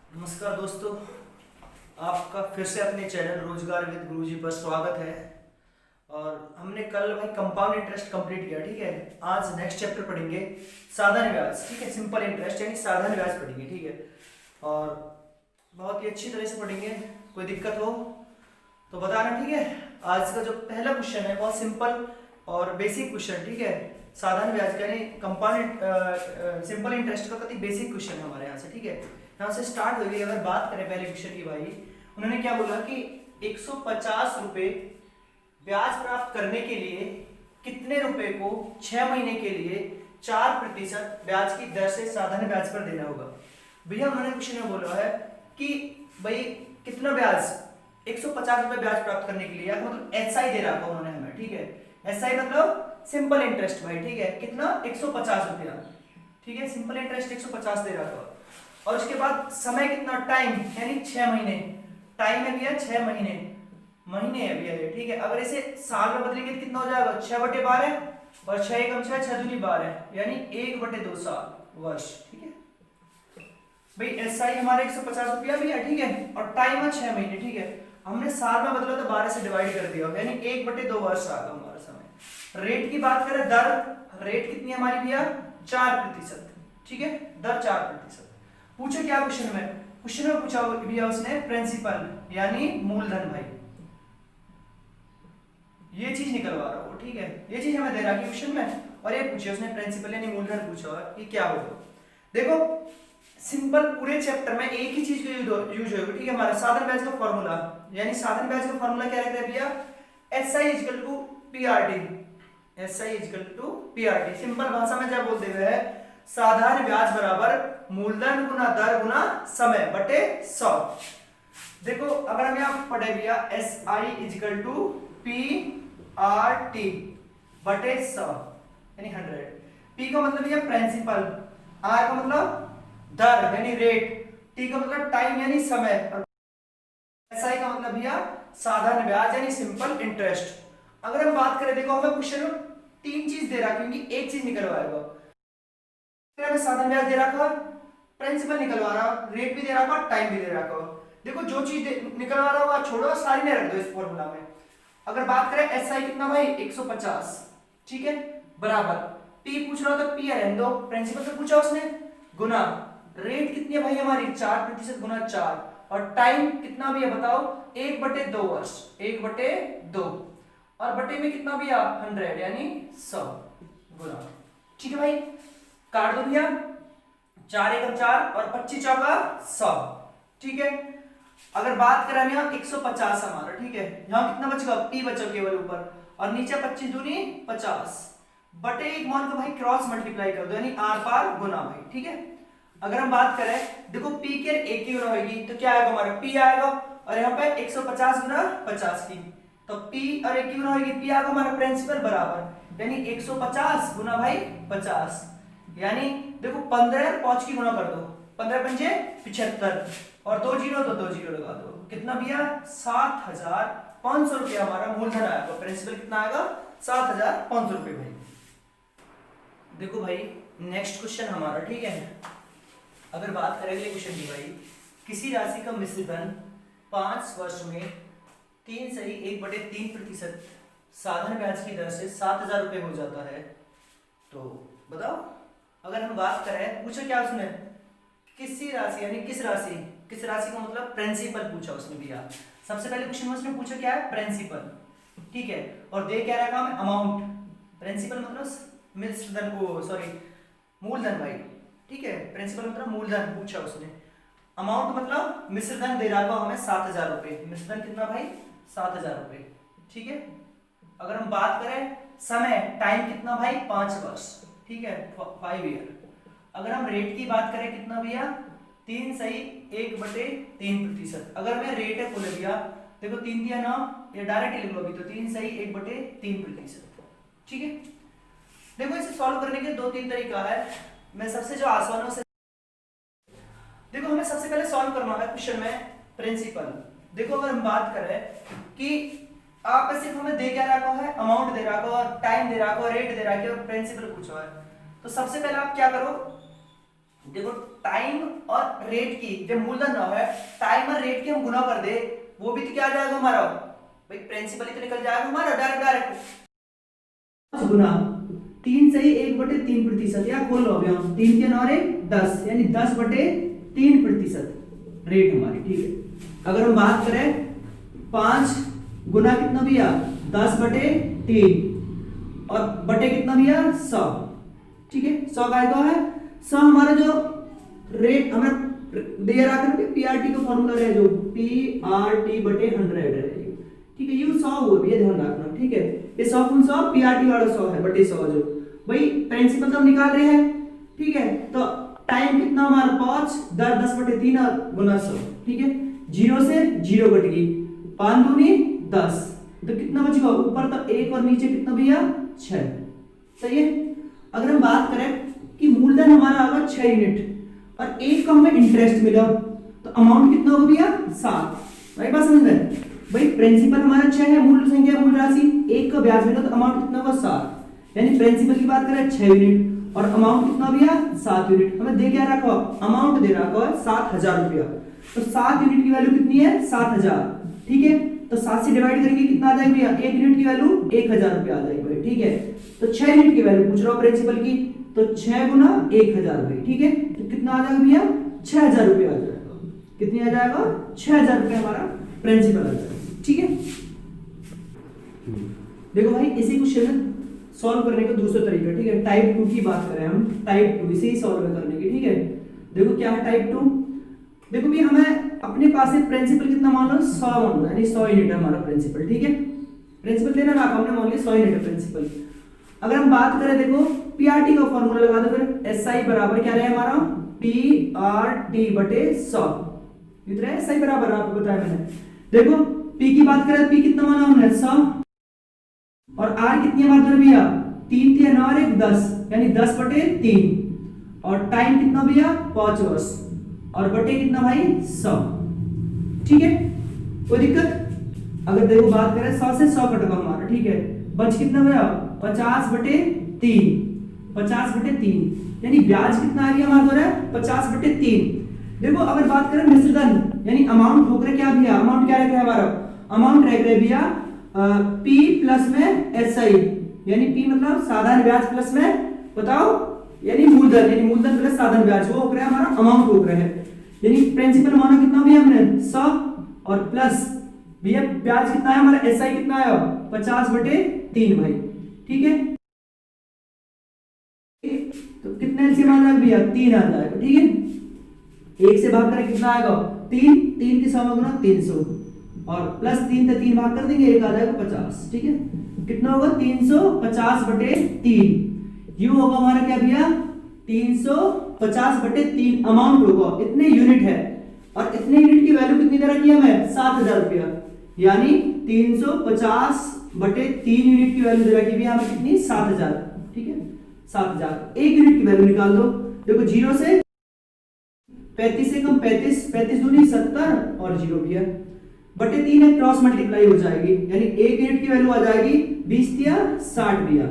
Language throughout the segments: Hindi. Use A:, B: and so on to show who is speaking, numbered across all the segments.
A: नमस्कार दोस्तों, आपका फिर से अपने चैनल रोजगार विद गुरुजी पर स्वागत है। और हमने कल भाई कंपाउंड इंटरेस्ट कंप्लीट किया, ठीक है। आज नेक्स्ट चैप्टर पढ़ेंगे साधारण ब्याज, ठीक है। सिंपल इंटरेस्ट यानी साधारण ब्याज पढ़ेंगे, ठीक है। और बहुत ही अच्छी तरह से पढ़ेंगे। कोई दिक्कत हो तो बताना, ठीक है। आज का जो पहला क्वेश्चन है बहुत सिंपल और बेसिक क्वेश्चन, ठीक है। साधारण ब्याज का यानी कंपाउंड सिंपल इंटरेस्ट का कति बेसिक क्वेश्चन है हमारे यहाँ से, ठीक है। यहाँ से स्टार्ट हुई। अगर बात करें पहले क्वेश्चन की भाई, उन्होंने क्या बोला कि 150 रुपए ब्याज प्राप्त करने के लिए कितने रुपए को 6 महीने के लिए 4% ब्याज की दर से साधारण ब्याज पर देना होगा। भैया उन्होंने क्वेश्चन में बोला है कि भाई कितना ब्याज 150 रुपए ब्याज प्राप्त करने के लिए, मतलब एसआई दे रखा उन्होंने हमें, ठीक है। एसआई मतलब सिंपल इंटरेस्ट भाई, ठीक है। कितना 150 रुपया, ठीक है। सिंपल इंटरेस्ट 150 दे रखा और उसके बाद समय कितना, टाइम यानी 6 महीने। टाइम है भैया 6 महीने, महीने है भैया ये, ठीक है। अगर इसे साल में बदलेंगे तो कितना हो जाएगा, 6/12 और 6 एकम 6 6 दूनी 12 यानी 1/2 साल वर्ष, ठीक है भाई। एसआई हमारे 150 रुपया भी है, ठीक है। और टाइम है 6 महीने, ठीक है। हमने साल में बदला तो 12 से डिवाइड कर दिया यानी 1/2 वर्ष आ गया हमारा समय। रेट की बात करें, दर रेट कितनी है हमारी भैया, 4%, ठीक है। दर 4%। पूछो क्या क्वेश्चन में, क्वेश्चन में पूछा भैया उसने प्रिंसिपल यानी मूलधन भाई, ये चीज निकलवा रहा हूं, ठीक है। ये चीज हमें दे रहा है क्वेश्चन में और ये पूछे उसने प्रिंसिपल यानी मूलधन पूछा कि क्या होगा। देखो सिंपल पूरे चैप्टर में एक ही चीज यूज होगी, ठीक है। हमारा साधारण ब्याज का फॉर्मूला यानी साधारण ब्याज का फॉर्मूला क्या रहता है भैया, SI equal to PRT. SI equal to PRT simple भाषा में क्या बोलते हुए है, साधारण ब्याज बराबर मूलधन गुना दर गुना समय बटे 100। देखो अगर हम यहां पढ़े भैया S I equal to P R T बटे 100 यानी 100। पी का मतलब भैया प्रिंसिपल, आर का मतलब दर यानी रेट, टी का मतलब टाइम यानी समय, और एस आई का मतलब भैया साधारण ब्याज यानी सिंपल इंटरेस्ट। अगर हम बात करें, देखो हमें क्वेश्चन में 3 चीज दे रहा क्योंकि एक चीज निकलवाएगा। साधारण ब्याज दे रखा, प्रिंसिपल निकलवा रहा, रेट भी दे रखा, टाइम भी दे रखा। देखो जो चीज निकलवा रहा हुआ छोड़ो, सारी ने रख दो इस फॉर्मूला में। अगर बात करें एसआई कितना भाई 150, ठीक है, बराबर पी पूछ रहा हो तो पी रहने दो, प्रिंसिपल से पूछा उसने, गुना रेट कितनी है भाई हमारी 4% गुना 4, और टाइम कितना भी है बताओ 1/2 वर्ष, 1/2 और बटे में कितना भी 100 यानी 100 गुना, ठीक है भाई। काट दो भैया, 4 एकम 4 और 25 चौका 100, ठीक है। अगर बात करें हम यहाँ 150 हमारा, ठीक है। यहाँ कितना बचेगा, पी बचा केवल ऊपर, और नीचे 25 दूनी 50 बटे 1 मान को भाई क्रॉस मल्टीप्लाई कर दो यानी आर पार गुना भाई, ठीक है। अगर हम बात करें, देखो पी के 1 की गुना होगी तो क्या आएगा हमारा, पी आएगा, और यहाँ पे 150 गुना 50 की तो पी और 1 की गुना होगी, पी आएगा हमारा प्रिंसिपल बराबर यानी 150 गुना भाई 50 यानी देखो 15 5 की गुना कर दो, 15 पंजे 75 और 2 जीरो तो 2 जीरो लगा दो, कितना भैया 7500 रुपया हमारा मूलधन आएगा। तो प्रिंसिपल कितना आएगा 7500 रुपये भाई। देखो भाई नेक्स्ट क्वेश्चन हमारा, ठीक है। अगर बात करें अगले क्वेश्चन की भाई, किसी राशि का मिश्रण 5 वर्ष में 3 सही 1/3% साधारण ब्याज की दर से 7000 रुपये हो जाता है, तो बताओ। अगर हम बात करें, पूछो क्या उसने, किसी राशि यानी किस राशि, किस राशि का मतलब प्रिंसिपल पूछा उसने भैया। सबसे पहले क्वेश्चन में उसने पूछा क्या है, प्रिंसिपल, ठीक है। और दे क्या रखा है, अमाउंट। प्रिंसिपल मतलब मिश्रधन को, सॉरी मूलधन भाई, ठीक है। प्रिंसिपल मतलब मूलधन पूछा उसने, अमाउंट मतलब मिश्रधन दे रहा हमें 7000 रुपये। मिश्रधन कितना भाई 7000 रुपये, ठीक है। अगर हम बात करें समय, टाइम कितना भाई 5 वर्ष, ठीक है, 5 ईयर। अगर हम रेट की बात करें कितना भैया 3 सही 1/3%। अगर मैं रेट है बोले भैया, देखो 3 दिया ना, ये डायरेक्ट लिख लो अभी, तो 3 सही 1/3%, ठीक है। देखो इसे सॉल्व करने के 2-3 तरीका है, मैं सबसे जो आसान है, देखो हमें सबसे पहले सॉल्व करना है क्वेश्चन में प्रिंसिपल। देखो अगर हम बात करें कि आप सिर्फ हमें दे क्या रखा है, अमाउंट दे रखा है, टाइम दे रखा है, रेट दे रखा है और प्रिंसिपल पूछा है, तो सबसे पहले आप क्या करो, देखो टाइम और रेट की जब मूलधन ना है, टाइम और रेट की हम गुना कर दे, वो भी तो क्या आ जाएगा हमारा भाई, प्रिंसिपल ही तो निकल जाएगा हमारा डायरेक्ट डायरेक्ट। गुना 3 से 1/3 प्रतिशत, या खोल लो अभी हम, 3 3 और 1 10, यानी 10/3% रेट हमारी, ठीक है। अगर हम बात करें 5 गुना कितना भैया 10/3, और बटे कितना भैया 100, ठीक है। 100 का है 100 हमारा जो रेट हमें दे रहा था, पीआरटी का फॉर्मूला है जो PRT/100 है, ठीक है। ये 100 हुआ भैया, ध्यान रखना, ठीक है। ये 100 गुण 100 पीआरटी वाला 100 है बटे 100, जो भाई प्रिंसिपल तो हम निकाल रहे हैं, ठीक है। तो टाइम कितना हमारा 5 10/3 और गुना 100, ठीक है। 0 से 0 कट गई, 5 दूनी 10, तो कितना बचेगा ऊपर तो 1 और नीचे कितना भैया 6, सही है। अगर हम बात करें कि मूलधन हमारा आगा 6 यूनिट और 1 का हमें इंटरेस्ट मिला, तो अमाउंट कितना होगा भैया 7, राइट बात समझ में। भाई प्रिंसिपल हमारा 6 है, मूल संख्या मूल राशि, 1 का ब्याज मिला तो अमाउंट कितना होगा 7, यानी प्रिंसिपल की बात करें 6 यूनिट और अमाउंट कितना भैया 7 यूनिट। हमें दे क्या रखा, अमाउंट दे रखा है 7000 रुपया, तो 7 यूनिट की वैल्यू कितनी है 7000, ठीक है। तो 7 से डिवाइड करेंगे कितना आ जाएगा भैया, 1 यूनिट की वैल्यू 1000 रुपया आ जाएगी भाई, ठीक है। तो 6 यूनिट की वैल्यू पूछ रहा हूं प्रिंसिपल की, तो 6 गुना 1000 भाई, ठीक है। तो कितना आ जाएगा भैया 6000 रुपया आ जाएगा, कितनी आ जाएगा 6000 रुपया हमारा प्रिंसिपल आ जाएगा, ठीक है। देखो भाई इसी क्वेश्चन सॉल्व करने का दूसरा तरीका, ठीक है। टाइप 2 की बात करें हम, टाइप 2 इसे ही सॉल्व करने की, ठीक है। देखो क्या है टाइप 2, देखो भी हमें अपने पास से प्रिंसिपल कितना मान लो 100 मान लो, यानी 100 यूनिट है हमारा प्रिंसिपल, ठीक है। प्रिंसिपल देना ना, हमने मान लिया 100 यूनिट है प्रिंसिपल। अगर हम बात करें देखो पीआरटी का फॉर्मूला लगा दो, फिर एसआई बराबर क्या रहे हमारा PRT/100, इतना एसआई बराबर आपको बताया मैंने। देखो पी की बात करें, पी कितना माना हमने 100, और आर कितनी हमारे भैया 3 3 और 1 10, यानी 10/3, और टाइम कितना भैया 5 वर्ष, और बटे कितना भाई 100, ठीक है। कोई दिक्कत। अगर देखो बात करें 100 से 100 कटेगा हमारा, ठीक है। बच कितना भैया 50/3, 50/3, यानी ब्याज कितना आ गया हमारा 50/3। देखो अगर बात करें मिश्रधन, यानी अमाउंट होकर क्या भैया, अमाउंट क्या रह गया हमारा, अमाउंट रह गया भैया P प्लस में SI, यानी P मतलब साधारण ब्याज प्लस में बताओ, यानी मूलधन, यानी मूलधन प्लस साधारण ब्याज, वो हो रहा है हमारा अमाउंट हो रहा है। यानी प्रिंसिपल माना कितना भी हमने 100, और प्लस भैया ब्याज कितना है हमारा SI कितना है 50/3 भाई, ठीक है। तो कितने एलसीएम आ जाएगा भैया 3 आ जाएगा, ठीक है। 1 से भाग करें कितना आएगा 3, 3 की 100 गुना 300, और प्लस 3 से 3 भाग कर देंगे 1 आ जाएगा 50, ठीक है। कितना होगा 350/3, यू होगा हमारा क्या भैया 350/3 अमाउंट होगा, इतने यूनिट है, और इतने यूनिट की वैल्यू कितनी दे रखी है हमें 7000 रुपया, यानी 350/3 यूनिट की वैल्यू दे रखी है हमें कितनी 7000, ठीक है। 7000 एक यूनिट की वैल्यू निकाल दो, देखो 0 से 35 से कम 35, 35 दूनी 70 और 0 भैया बटे 3 है, क्रॉस मल्टीप्लाई हो जाएगी, यानी 1 यूनिट की वैल्यू आ जाएगी 20 या 60 भैया,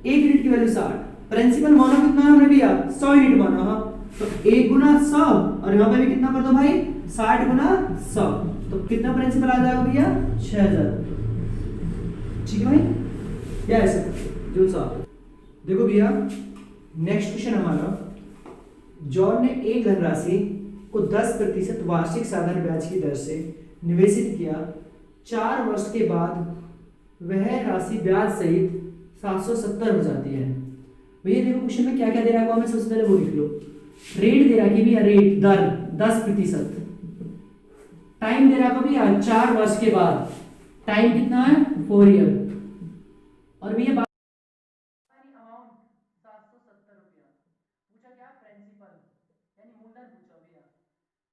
A: 1 यूनिट की वैल्यू 60। प्रिंसिपल माना कितना है हमने भैया 100 यूनिट माना, हाँ तो 1 गुना 100, और यहाँ पे भी कितना कर दो भाई 60 गुना 100, तो कितना प्रिंसिपल आ जाएगा भैया 6000, ठीक है भाई। यस जो साहब देखो भैया नेक्स्ट क्वेश्चन हमारा, जॉन ने एक धनराशि को 10% वार्षिक साधारण ब्याज की दर से निवेशित किया, 4 वर्ष के बाद वह राशि ब्याज सहित 770 हो जाती है। भैया देखो क्वेश्चन में क्या क्या दे रहा है, हमें सबसे पहले वो लिख लो। रेट दे रहा है कि भैया रेट दर 10%, टाइम दे रहा है भैया 4 वर्ष के बाद, टाइम कितना है 4 ईयर, और भैया अमाउंट 770 रुपया, पूछा क्या प्रिंसिपल यानी मूलधन पूछा भैया,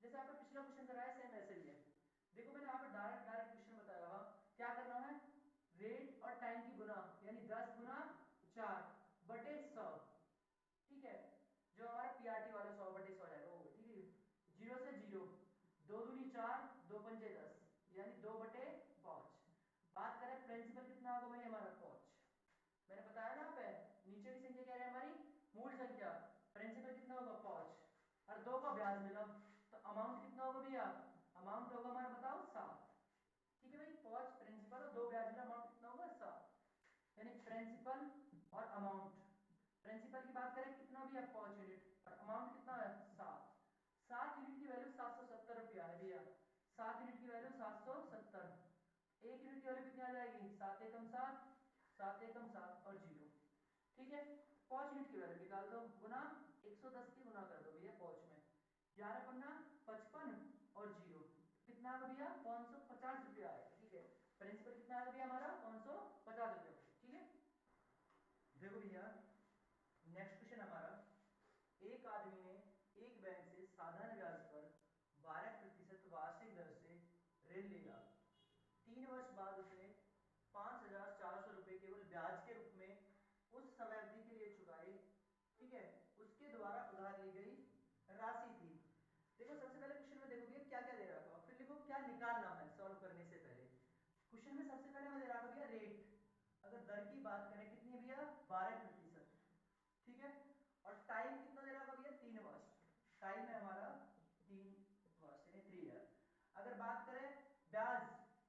A: जैसे आपने पिछला क्वेश्चन कराया सेम ऐसे ही है। देखो मैंने यहाँ पे डायरेक्ट डायरेक्ट क्वेश्चन बताया, हाँ क्या करना है रेट और टाइम की गुना, यानी 10 गुना 4/100, ठीक है। जो हमारा पीआरटी वाला 100/100 आ जाएगा वो, ठीक है। 0 से 0, 2 दूनी 4, 2 पंजे 10, यानी 2/5। बात करें प्रिंसिपल कितना होगा भाई हमारा 5, मैंने बताया ना पे नीचे वाली संख्या क्या है हमारी मूल संख्या, प्रिंसिपल कितना होगा 5,
B: अमाउंट, प्रिंसिपल की बात करें कितना भी है 5 यूनिट और अमाउंट कितना है 7 यूनिट की वैल्यू 770 रुपया है भैया। 7 यूनिट की वैल्यू 770। 1 यूनिट की वैल्यू कितनी आ जाएगी 7 एकम 7, 7 एकम 7 और 0। ठीक है, 5 यूनिट की वैल्यू निकाल दो, गुना 110 की गुना कर दो भैया 5 में, 11 पन्ना 55 और 0 कितना आएगा भैया 550 रुपया आएगा। ठीक है, प्रिंसिपल कितना आएगा भैया हमारा 550 रुपया। ठीक है,
A: देखो भैया नेक्स्ट क्वेश्चन हमारा, एक आदमी ने एक बैंक से साधारण ब्याज पर 12% वार्षिक दर से ऋण लिया। 3 वर्ष बाद उसने 5,400 रुपए केवल ब्याज के रूप में उस समय अवधि के लिए चुकाए। ठीक है, उसके द्वारा उधार ली गई राशि थी। देखो सबसे पहले क्वेश्चन में देखो भैया क्या क्या दे रखा है, फिर लिखो क्या निकालना है सॉल्व करने से पहले। क्वेश्चन में सबसे पहले हमें दे रखा भैया रेट, अगर दर की बात करें कितनी है भैया 12%। ठीक है, और टाइम कितना दे रखा भैया 3 वर्ष, टाइम है हमारा 3 वर्ष यानी 3 ईयर। अगर बात करें ब्याज,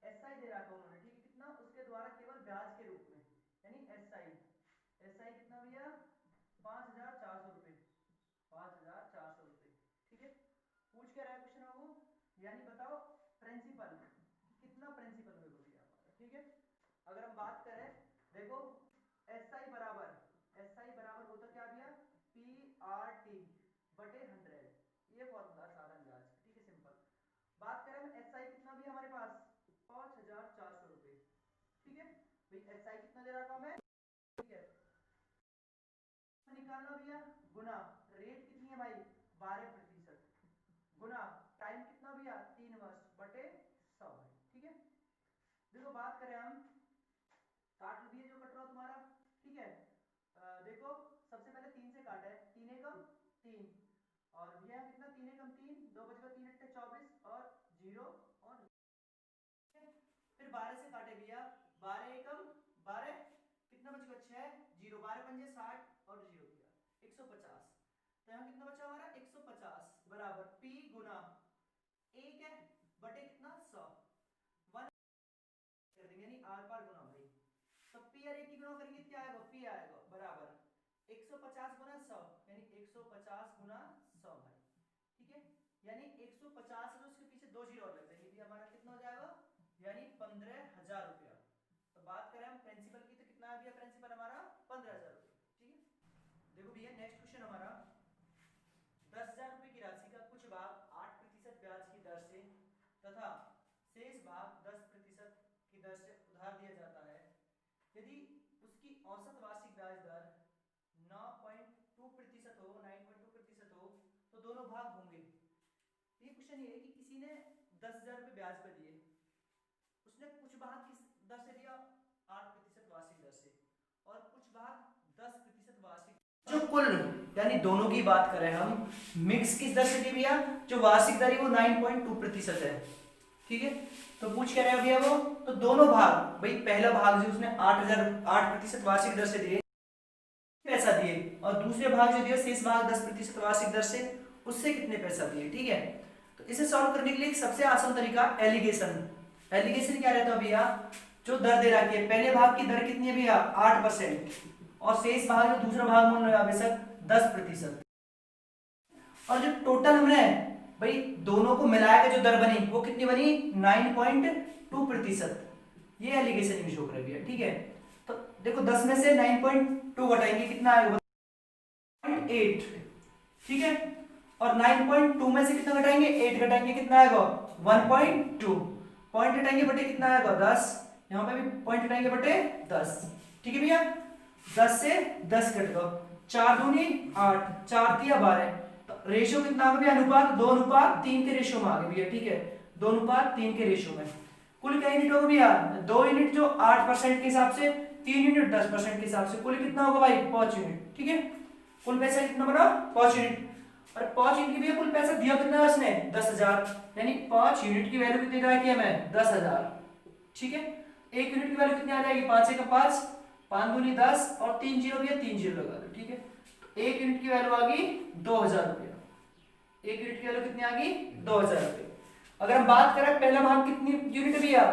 A: एसआई दे रखा उन्होंने, ठीक है कितना, उसके द्वारा केवल ब्याज के रूप में यानी एसआई, एसआई कितना भैया 5,400 रुपए, 5,400 रुपए। ठीक है, पूछ क्या रहा है क्वेश्चन बाबू, यानी बताओ प्रिंसिपल कितना प्रिंसिपल होगा भैया हमारा। ठीक है, अगर हम बात करें देखो एसआई बराबर, एसआई बराबर होता क्या भैया पी आर टी बटे 100, ये फॉर्मूला साधारण ब्याज का। ठीक है, सिंपल बात करें हम एसआई कितना भी हमारे पास 5,400 रुपए। ठीक है भाई, एसआई कितना दे रखा हमें। ठीक है, निकालना भैया गुना रेट कितनी है भाई 12% गुना टाइम कितना भैया 3 वर्ष बटे 100 भाई। ठीक है, देखो बात करें हम, काट लो भैया जो कट रहा हो तुम्हारा। ठीक है, देखो सबसे पहले 3 से काटा है, 3 एकम 3 और भैया कितना 3 एकम 3, 2 बच गया 3 अट्ठे 24 और 0 और फिर 12 से काटे भैया 12 एकम 12 कितना बच गया 6, 0 12 पंजे 60 और 0 भैया 150। तो यहाँ कितना बचा हमारा 150 बराबर p गुना 1 है बटे कितना 100, 1 कर देंगे यानी आर पार गुना भाई। तो p और a की गुना करेंगे क्या आएगा p आएगा बराबर 150 गुना 100 यानी 150 गुना 100 भाई। ठीक है, यानी 150 है तो उसके पीछे 2 जीरो और लग जाएंगे भी, हमारा कितना हो जाएगा यानी 15,000 रुपया। तो बात करें हम प्रिंसिपल की तो कितना आ गया प्रिंसिपल हमारा 15,000 रुपया। ठीक है, देखो भैया नेक्स्ट क्वेश्चन हमारा, 10,000 रुपए की राशि का कुछ भाग 8% ब्याज की दर से तथा शेष भाग 10% की दर से उधार दिया जाता है। यदि उसकी औसत वार्षिक ब्याज दर 9.2% हो, 9.2% हो तो दोनों भाग होंगे। ये क्वेश्चन ये है कि किसी ने 10,000 रुपए ब्याज पर दिए, उसने कुछ भाग किस दर से दिया 8% वार्षिक दर से और कुछ भाग 10% वार्षिक, जो कुल यानी दोनों की बात करें हम मिक्स किस दर से दी भैया, जो वार्षिक दर है वो 9.2% है। ठीक है, तो पूछ क्या रहा भैया वो, तो दोनों भाग भाई पहला भाग जो उसने 8% वार्षिक दर से दिए पैसा दिए और दूसरे भाग जो दिया शेष भाग 10% वार्षिक दर से उससे कितने पैसा दिए। ठीक है, तो इसे सॉल्व करने के लिए सबसे आसान तरीका एलिगेशन, एलिगेशन क्या रहता है भैया, जो दर दे रखी है पहले भाग की दर कितनी है भैया 8% और शेष भाग जो दूसरा भाग मान लो बेशक 10%, और जो टोटल हमने भाई दोनों को मिलाया के जो दर बनी वो कितनी बनी 9.2%, ये एलिगेशन यूज हो रहा है भैया। ठीक है, तो देखो 10 में से 9.2 घटाएंगे कितना आएगा 0.8। ठीक है, और 9.2 में से कितना घटाएंगे 8 घटाएंगे कितना आएगा 1.2, पॉइंट हटाएंगे बटे कितना आएगा 10, यहाँ पे भी पॉइंट हटाएंगे बटे 10। ठीक है भैया, 10 से 10 कट दो, 4 दूनी 8, 4 तिया 12, तो रेशियो कितना आ गया अनुपात 2:3 के रेशियो में आ गया भैया। ठीक है, 2:3 के रेशियो में कुल क्या यूनिट होगा भैया 2 यूनिट जो 8% के हिसाब से, 3 यूनिट 10% के हिसाब से, कुल कितना होगा भाई 5 यूनिट। ठीक है, कुल पैसा कितना बना 5 यूनिट, और 5 यूनिट की भैया कुल पैसा दिया कितना है उसने 10,000, यानी 5 यूनिट की वैल्यू कितनी रखी है हमें 10,000। ठीक है, 1 यूनिट की वैल्यू कितनी आ जाएगी 5 का 5, 5 दूनी 10 और 3 जीरो भैया 3 जीरो लगा दो। ठीक है, तो 1 यूनिट की वैल्यू आ गई 2,000 रुपया, 1 यूनिट की वैल्यू कितनी आ गई 2,000 रुपये। अगर हम बात करें पहला भाग कितनी यूनिट है भैया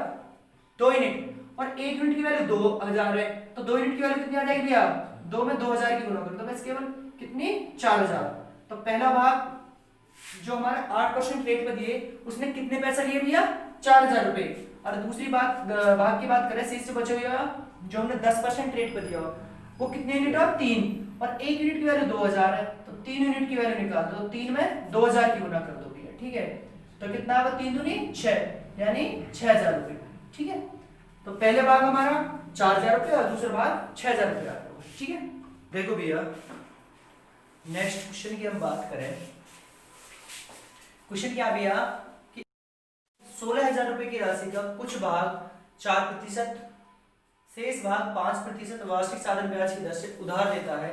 A: 2 यूनिट और 1 यूनिट की वैल्यू 2,000 है, तो 2 यूनिट की वैल्यू कितनी आ जाएगी भैया 2 में 2000 की गुना करो तो बस केवल कितनी 4000। तो पहला भाग जो हमारा 8% रेट पे दिए उसने कितने पैसा लिए भैया 4000 रुपए। और दूसरी भाग की बात करें शेष जो बचे हुए जो हमने 10% रेट पे दिया वो कितने यूनिट है 3 और 1 यूनिट की वैल्यू 2000 है तो 3 यूनिट की वैल्यू निकाल दो। तो 3 में 2000 की गुना कर दो भैया, ठीक है। तो कितना आएगा 3 दूनी 6 यानी 6000 रुपए, ठीक है। तो पहले भाग हमारा 4000 रुपए और दूसरा भाग 6000 रुपए आ गया, ठीक है। देखो भैया नेक्स्ट क्वेश्चन की हम बात करें। क्वेश्चन क्या भैया कि 16000 रुपए की राशि का कुछ भाग 4% शेष भाग 5% वार्षिक साधन ब्याज की दर से उधार देता है।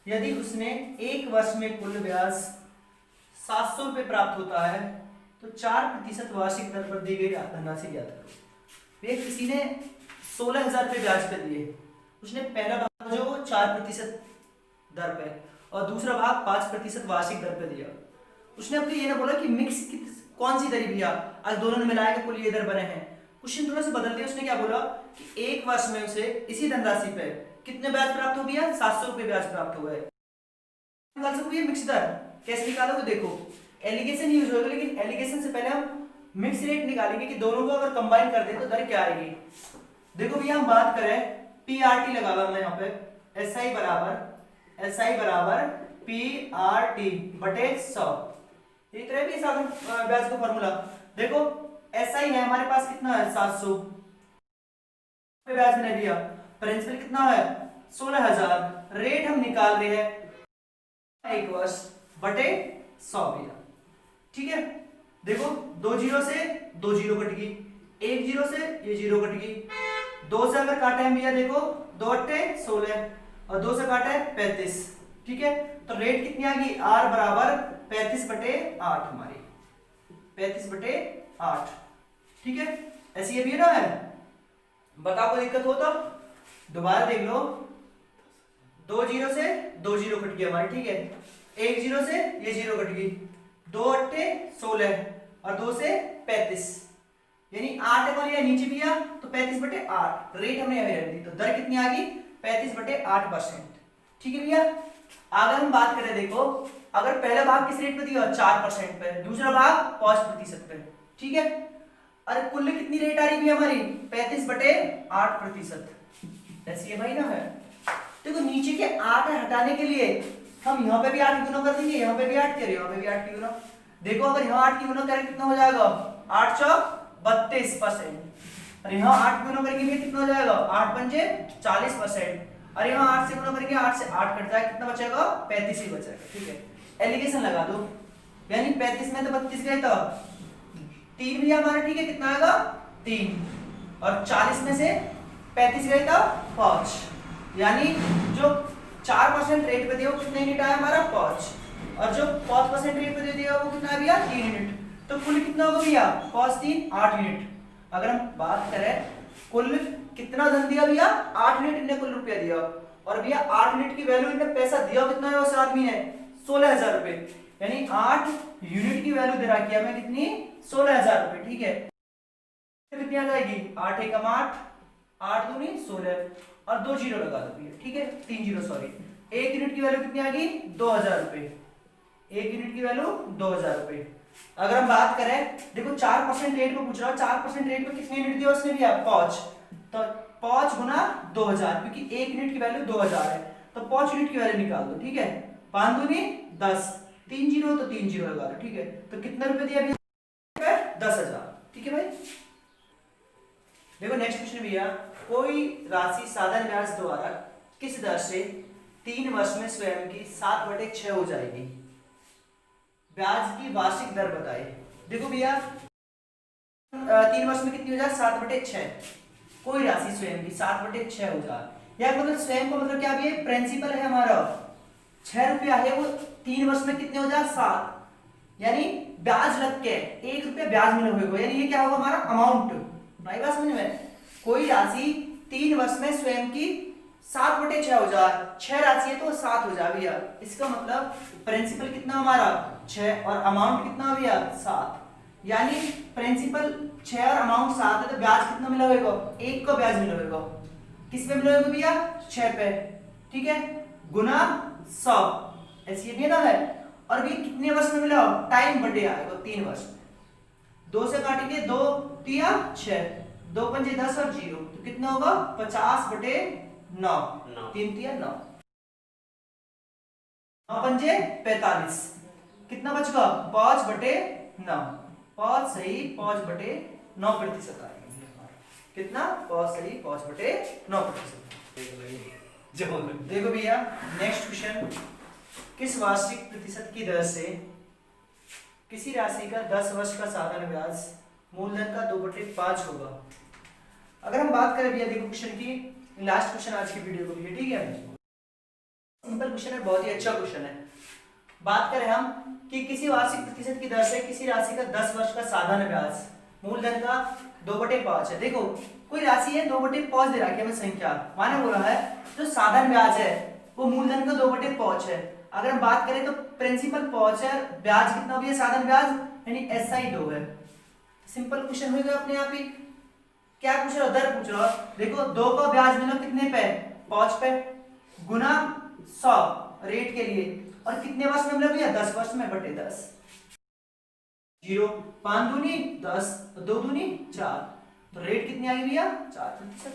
A: यदि उसने एक वर्ष में कुल ब्याज 700 रुपए प्राप्त होता है तो 4% वार्षिक दर पर दी गई धनराशि ज्ञात करो। ये किसी ने 16000 रुपए ब्याज पे दिए, उसने पहला भाग जो 4% दर पे और दूसरा भाग 5% वार्षिक दर पे दिया। उसने अपने ये ना बोला कि मिक्स कौन सी दर भैया आज दोनों ने मिलाया के कुल ये दर बने हैं। क्वेश्चन थोड़ा सा बदल दिया, उसने क्या बोला कि एक वर्ष में उसे इसी धनराशि पे कितने ब्याज प्राप्त हो गया 700 रुपए ब्याज प्राप्त हुआ है। निकाल सकोगे मिक्स दर कैसे निकालोगे, देखो एलिगेशन यूज होगा लेकिन एलिगेशन से पहले हम मिक्स रेट निकालेंगे कि दोनों को अगर कंबाइन कर दे तो दर क्या आएगी। देखो भैया हम बात करें पीआरटी लगा लो मैं यहाँ पे एसआई बराबर पीआरटी बटे 100। एक तरह भी साधन ब्याज का फॉर्मूला देखो एसआई है हमारे पास कितना है 700 पे ब्याज मैंने दिया, प्रिंसिपल कितना है 16000, रेट हम निकाल रहे हैं एक वर्ष बटे 100 भैया, ठीक है। देखो 2 जीरो से 2 जीरो कट गई, 1 जीरो से ये जीरो कट गई, 2 से अगर काटे हैं भैया देखो 2 अट्ठे 16 और 2 से काटा है 35, ठीक है। तो रेट कितनी आ गई आर बराबर 35 बटे 8 हमारी 35 बटे 8, ठीक है। ऐसी ये भी ना है, बता कोई दिक्कत हो तो दोबारा देख लो। 2 जीरो से 2 जीरो कट गई हमारी, ठीक है। 1 जीरो से ये जीरो कट गई, 2 अट्ठे 16 और 2 से 35 यानी 8 वाली है नीचे भैया तो 35 बटे 8 रेट हमने यहां रख दी तो दर कितनी आ गई 35 बटे 8%, ठीक है भैया। अगर हम बात करें देखो अगर पहला भाग किस रेट पे दिया 4% पे, दूसरा भाग 5% पे, ठीक है। अरे कुल कितनी रेट आ रही है हमारी 35 बटे 8%, ऐसी है भाई ना है। देखो नीचे के 8 हटाने के लिए हम यहाँ पे भी 8 गुना कर देंगे, यहाँ पे भी 8 करें, यहाँ पे भी 8 की गुना। देखो अगर यहाँ 8 की गुना करें कितना हो जाएगा 8 चौक 32% और यहाँ 8 गुना करेंगे कितना हो जाएगा 8 पंजे 40%। और यहाँ 8 से गुना करेंगे 8 से 8 कट जाएगा कितना बचेगा 35 ही बचेगा, ठीक है। एलिगेशन लगा दो यानी 35 में तो 32 गए तो 3 भी हमारा, ठीक है। कितना आएगा 3 और 40 में से 35 गए तो 5 यानी जो 4% रेट पे दिया वो कितने यूनिट आया हमारा 5 और जो 5% रेट पे दे दिया वो कितना भैया 3 यूनिट। तो कुल कितना होगा भैया 5 3 8 यूनिट। अगर हम बात करें कुल कितना धन दिया भैया 8 यूनिट इन्हें कुल रुपया दिया और भैया 8 यूनिट की वैल्यू इन्हें पैसा दिया कितना है उस आदमी ने 16000 रुपए यानी 8 यूनिट की वैल्यू दे रखी है हमें कितनी 16000 रुपए, ठीक है। कितनी आ जाएगी 8 एकम 8 8 दूनी 16 और 2 जीरो लगा दो भैया, ठीक है 3 जीरो सॉरी। 1 यूनिट की वैल्यू कितनी आ गई 2000 रुपए, 1 यूनिट की वैल्यू 2000 रुपए। अगर हम बात करें देखो 4% रेट पे पूछ रहा हूं 4% रेट पे कितने यूनिट दिया उसने भैया 5 तो 5 गुना 2000 क्योंकि 1 यूनिट की वैल्यू 2000 है तो 5 यूनिट की वैल्यू निकाल दो, ठीक है। 5 दूनी 10 3 जीरो तो 3 जीरो लगा दो, ठीक है। तो कितना रुपए दिया भैया 10000, ठीक है भाई। देखो नेक्स्ट क्वेश्चन भैया कोई राशि साधन ब्याज द्वारा किस दर से 3 वर्ष में स्वयं की 7/6 हो जाएगी, ब्याज की वार्षिक दर बताए। देखो भैया 3 वर्ष में कितनी हो जाए 7/6, कोई राशि स्वयं की 7/6 हो जाए या मतलब स्वयं को मतलब क्या भी है प्रिंसिपल है हमारा 6 रुपया है वो 3 वर्ष में कितने हो जाए 7 यानी ब्याज लग के 1 रुपया ब्याज मिला हुआ यानी ये क्या होगा हमारा अमाउंट। भाई बात समझ में कोई राशि 3 वर्ष में स्वयं की 7/6 हो जाए 6 राशि है तो 7 हो जाए भैया, इसका मतलब प्रिंसिपल कितना हमारा 6 और अमाउंट कितना भैया 7 यानी प्रिंसिपल 6 और अमाउंट 7 है तो ब्याज कितना मिला होगा 1 का ब्याज मिला होगा। किस पे मिला होगा भैया 6 पे, ठीक है, गुना 100 ऐसे ये ना है। और भी कितने वर्ष में मिला, टाइम बटे आएगा 3 वर्ष में। 2 से काटेंगे, 2 तिया 6, 2 पंजे 10 और 0, तो कितना होगा 50 बटे 9, 3 तिया 9, 9 पंजे 45, कितना बचेगा 5 बटे 9, 5 सही 5 बटे 9% आएगा। कितना 5 सही 5 बटे 9%। देखो भैया नेक्स्ट क्वेश्चन, किस वार्षिक प्रतिशत की दर से किसी राशि का 10 वर्ष का साधारण ब्याज मूलधन का 2/5 होगा। अगर हम बात करें भैया देखो क्वेश्चन की, लास्ट क्वेश्चन आज की वीडियो को भी, ठीक है, सिंपल क्वेश्चन है, बहुत ही अच्छा क्वेश्चन है। बात करें हम कि किसी वार्षिक प्रतिशत की दर से किसी राशि का 10 वर्ष का साधारण ब्याज मूलधन का 2/5 है। देखो कोई राशि है 2/5 दे रखी है हमें संख्या, माने बोला है जो साधारण ब्याज है वो मूलधन का 2/5 है। अगर हम बात करें तो प्रिंसिपल 5 है, ब्याज कितना भी है साधारण ब्याज यानी SI 2 है। सिंपल क्वेश्चन हो गया अपने आप ही। क्या पूछ रहा, दर पूछ रहा, देखो 2 का ब्याज मिला कितने पे 5 पे, गुना 100 रेट के लिए, और कितने वर्ष में मिला भैया 10 वर्ष में बटे 10, 0 5 दूनी 10, 2 दूनी 4, तो रेट कितनी आ गई भैया 4%।